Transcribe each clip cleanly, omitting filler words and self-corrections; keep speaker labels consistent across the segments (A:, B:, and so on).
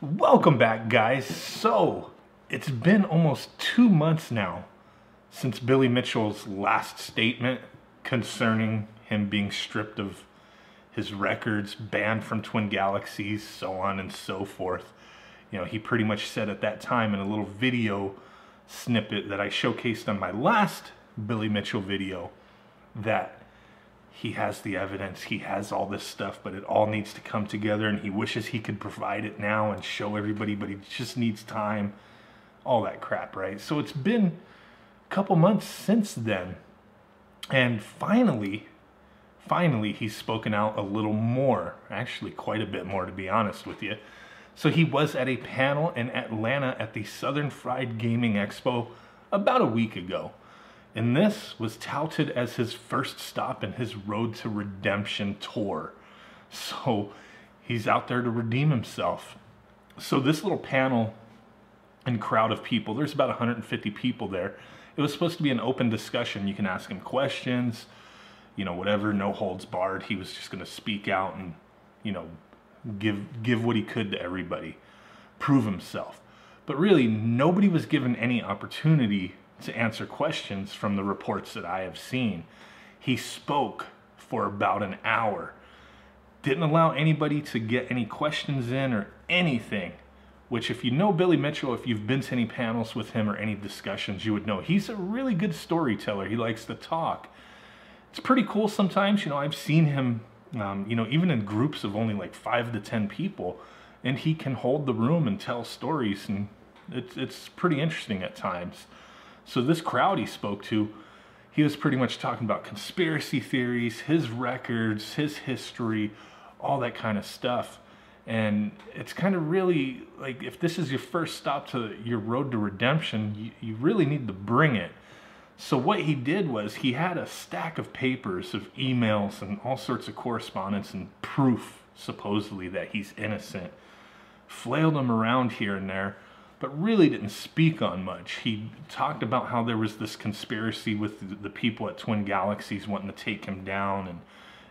A: Welcome back, guys. So, it's been almost 2 months now since Billy Mitchell's last statement concerning him being stripped of his records, banned from Twin Galaxies, so on and so forth. You know, he pretty much said at that time in a little video snippet that I showcased on my last Billy Mitchell video that he has the evidence, he has all this stuff, but it all needs to come together, and he wishes he could provide it now and show everybody, but he just needs time, all that crap, right? So it's been a couple months since then, and finally he's spoken out a little more, actually quite a bit more, to be honest with you. So he was at a panel in Atlanta at the Southern Fried Gaming Expo about a week ago. And this was touted as his first stop in his Road to Redemption tour. So he's out there to redeem himself. So this little panel and crowd of people, there's about 150 people there. It was supposed to be an open discussion. You can ask him questions, you know, whatever, no holds barred. He was just going to speak out and, you know, give what he could to everybody, prove himself. But really, nobody was given any opportunity to answer questions from the reports that I have seen. He spoke for about an hour, didn't allow anybody to get any questions in or anything, which if you know Billy Mitchell, if you've been to any panels with him or any discussions, you would know he's a really good storyteller. He likes to talk. It's pretty cool sometimes. You know, I've seen him, you know, even in groups of only like 5 to 10 people, and he can hold the room and tell stories, and it's pretty interesting at times. So this crowd he spoke to, he was pretty much talking about conspiracy theories, his records, his history, all that kind of stuff. And it's kind of really, like, if this is your first stop to your road to redemption, you really need to bring it. So what he did was he had a stack of papers of emails and all sorts of correspondence and proof, supposedly, that he's innocent. Flailed them around here and there, but really didn't speak on much. He talked about how there was this conspiracy with the people at Twin Galaxies wanting to take him down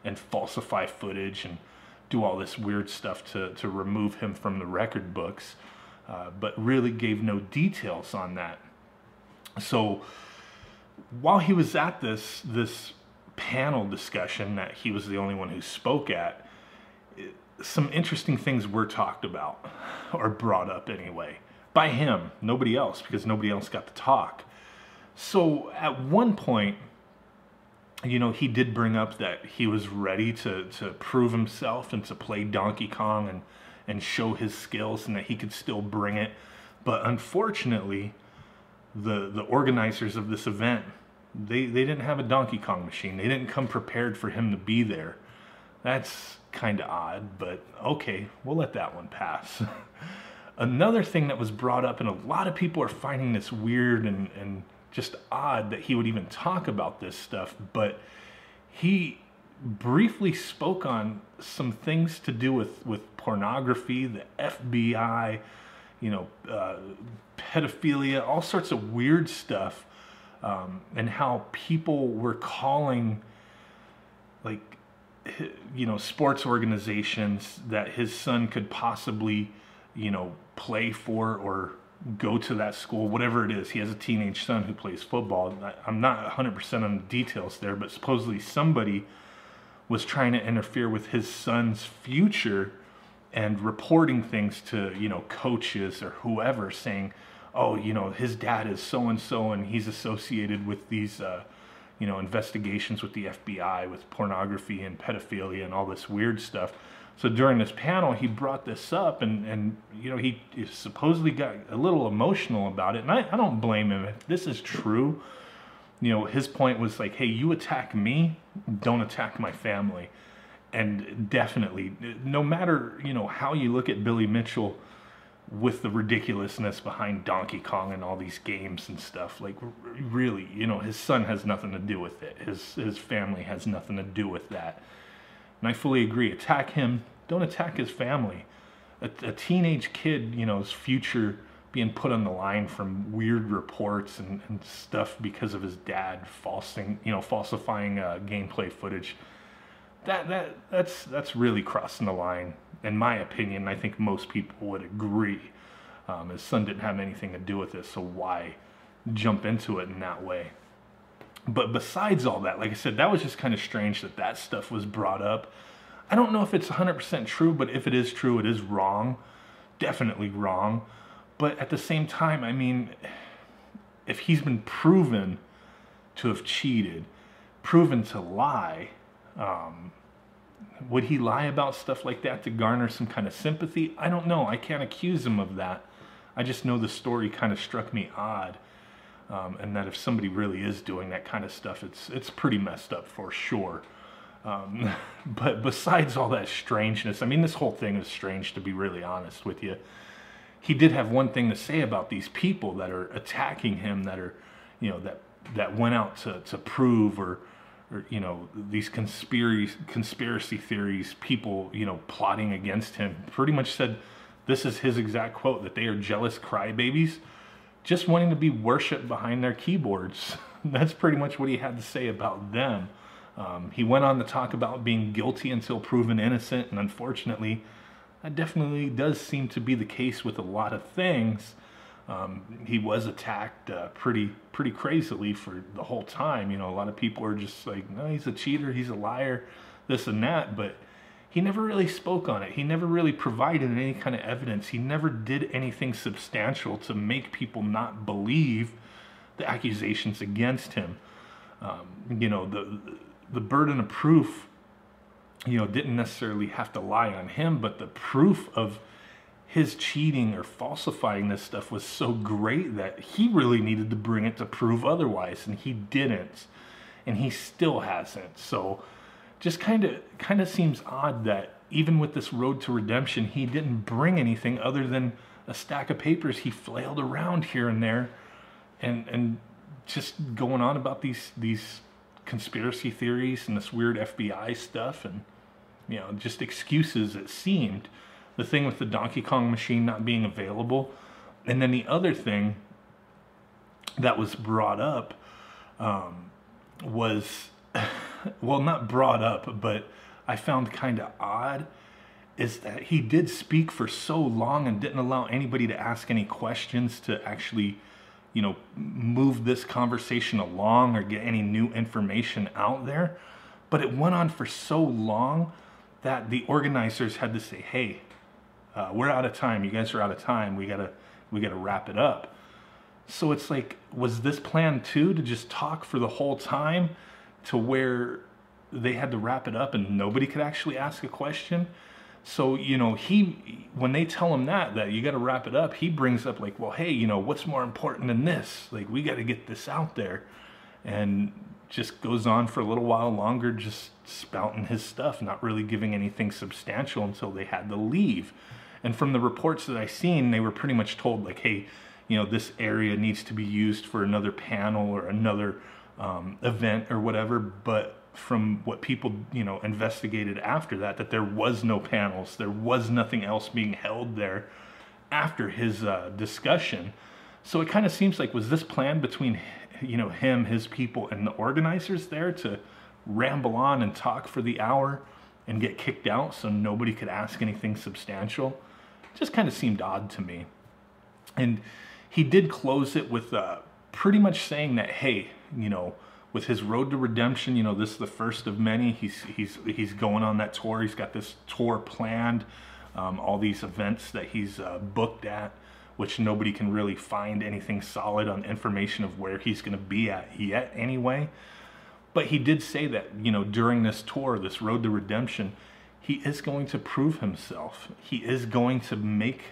A: and falsify footage and do all this weird stuff to remove him from the record books, but really gave no details on that. So while he was at this panel discussion that he was the only one who spoke at, some interesting things were talked about, or brought up anyway. By him, nobody else, because nobody else got to talk. So at one point, you know, he did bring up that he was ready to prove himself and to play Donkey Kong and show his skills, and that he could still bring it. But unfortunately, the organizers of this event, they didn't have a Donkey Kong machine. They didn't come prepared for him to be there. That's kind of odd, but okay, we'll let that one pass. Another thing that was brought up, and a lot of people are finding this weird and just odd that he would even talk about this stuff, but he briefly spoke on some things to do with pornography, the FBI, you know, pedophilia, all sorts of weird stuff, and how people were calling, like, you know, sports organizations that his son could possibly, you know, play for or go to that school, whatever it is. He has a teenage son who plays football. I'm not 100% on the details there, but supposedly somebody was trying to interfere with his son's future and reporting things to, you know, coaches or whoever, saying, oh, you know, his dad is so-and-so and he's associated with these, you know, investigations with the FBI, with pornography and pedophilia and all this weird stuff. So during this panel, he brought this up, and you know, he supposedly got a little emotional about it, and I don't blame him. If this is true, you know, his point was like, hey, you attack me, don't attack my family. And definitely, no matter, you know, how you look at Billy Mitchell with the ridiculousness behind Donkey Kong and all these games and stuff, like, really, you know, his son has nothing to do with it. His family has nothing to do with that. And I fully agree. Attack him. Don't attack his family. A teenage kid, you know, his future being put on the line from weird reports and stuff because of his dad falsifying gameplay footage. That's really crossing the line. in my opinion, I think most people would agree. His son didn't have anything to do with this, so why jump into it in that way? But besides all that, like I said, that was just kind of strange that that stuff was brought up. I don't know if it's 100% true, but if it is true, it is wrong. Definitely wrong. But at the same time, I mean, if he's been proven to have cheated, proven to lie, would he lie about stuff like that to garner some kind of sympathy? I don't know. I can't accuse him of that. I just know the story kind of struck me odd. And that if somebody really is doing that kind of stuff, it's pretty messed up for sure. But besides all that strangeness, I mean, this whole thing is strange, to be really honest with you. He did have one thing to say about these people that are attacking him, that are, you know, that went out to prove or you know, these conspiracy theories, people, you know, plotting against him. Pretty much said, this is his exact quote, that they are jealous crybabies, just wanting to be worshipped behind their keyboards. That's pretty much what he had to say about them. He went on to talk about being guilty until proven innocent, and unfortunately, that definitely does seem to be the case with a lot of things. He was attacked pretty crazily for the whole time. You know, a lot of people are just like, no, he's a cheater, he's a liar, this and that, but he never really spoke on it. He never really provided any kind of evidence. He never did anything substantial to make people not believe the accusations against him. You know, the burden of proof, you know, didn't necessarily have to lie on him, but the proof of his cheating or falsifying this stuff was so great that he really needed to bring it to prove otherwise, and he didn't, and he still hasn't. So just kind of seems odd that even with this road to redemption, he didn't bring anything other than a stack of papers he flailed around here and there, and just going on about these conspiracy theories and this weird FBI stuff, and you know, just excuses, it seemed. The thing with the Donkey Kong machine not being available, and then the other thing that was brought up was, well, not brought up, but I found kind of odd, is that he did speak for so long and didn't allow anybody to ask any questions to actually, you know, move this conversation along or get any new information out there. But it went on for so long that the organizers had to say, hey, we're out of time. You guys are out of time. We gotta wrap it up. So it's like, was this plan too, to just talk for the whole time to where they had to wrap it up and nobody could actually ask a question? So, you know, when they tell him that you got to wrap it up, he brings up like, well, hey, you know, what's more important than this? Like, we got to get this out there. And just goes on for a little while longer, just spouting his stuff, not really giving anything substantial until they had to leave. And from the reports that I seen, they were pretty much told like, hey, you know, this area needs to be used for another panel or another event or whatever. But from what people, you know, investigated after that there was no panels, there was nothing else being held there after his discussion. So it kind of seems like, was this planned between, you know, him, his people, and the organizers there to ramble on and talk for the hour and get kicked out so nobody could ask anything substantial? Just kind of seemed odd to me. And he did close it with pretty much saying that, hey, you know, with his road to redemption, you know, this is the first of many. He's going on that tour. He's got this tour planned, all these events that he's booked at, which nobody can really find anything solid on information of where he's going to be at yet anyway. But he did say that, you know, during this tour, this road to redemption, he is going to prove himself. He is going to make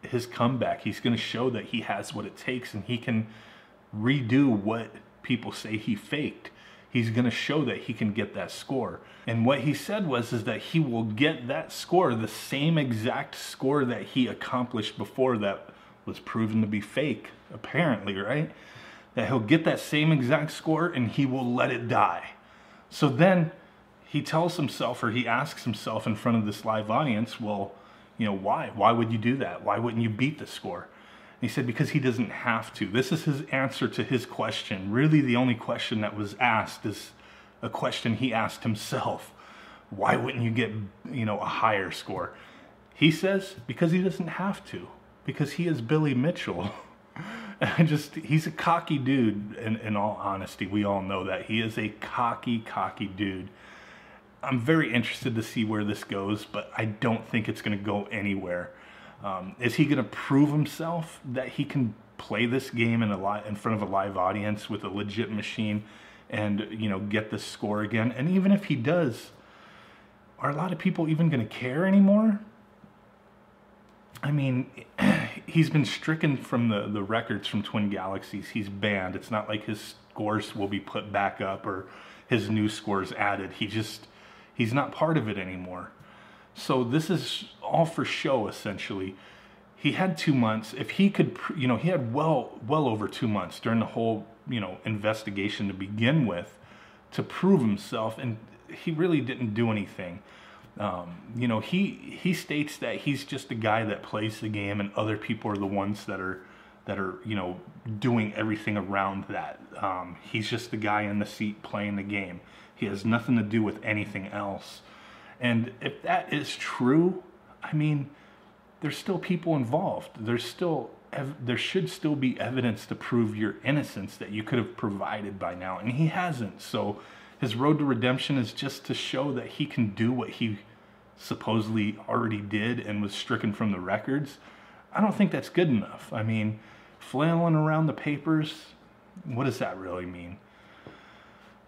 A: his comeback. He's going to show that he has what it takes, and he can redo what people say he faked. He's going to show that he can get that score. And what he said is that he will get that score, the same exact score that he accomplished before that was proven to be fake, apparently, right? That he'll get that same exact score and he will let it die. So then he tells himself, or he asks himself in front of this live audience, well, you know, why? Why would you do that? Why wouldn't you beat the score? And he said, because he doesn't have to. This is his answer to his question. Really, the only question that was asked is a question he asked himself. Why wouldn't you get, you know, a higher score? He says because he doesn't have to, because he is Billy Mitchell. He's a cocky dude, in all honesty. We all know that. He is a cocky dude. I'm very interested to see where this goes, but I don't think it's going to go anywhere. Is he going to prove himself that he can play this game in front of a live audience with a legit machine and, you know, get the score again? And even if he does, are a lot of people even going to care anymore? I mean, he's been stricken from the records from Twin Galaxies. He's banned. It's not like his scores will be put back up or his new scores added. He's not part of it anymore. So this is all for show, essentially. He had 2 months. If he could, you know, he had well over 2 months during the whole, you know, investigation to begin with to prove himself, and he really didn't do anything. You know, he states that he's just a guy that plays the game, and other people are the ones that are you know, doing everything around that. He's just the guy in the seat playing the game. He has nothing to do with anything else. And if that is true, I mean, there's still people involved. There should still be evidence to prove your innocence that you could have provided by now, and he hasn't. So his road to redemption is just to show that he can do what he supposedly already did and was stricken from the records. I don't think that's good enough. I mean, flailing around the papers, what does that really mean?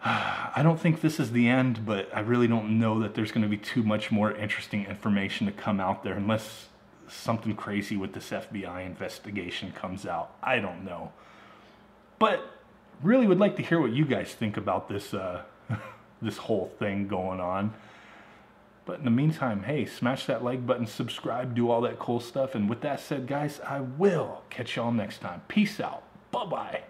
A: I don't think this is the end, but I really don't know that there's going to be too much more interesting information to come out there unless something crazy with this FBI investigation comes out. I don't know. But really would like to hear what you guys think about this this whole thing going on. But in the meantime, hey, smash that like button, subscribe, do all that cool stuff. And with that said, guys, I will catch y'all next time. Peace out. Bye-bye.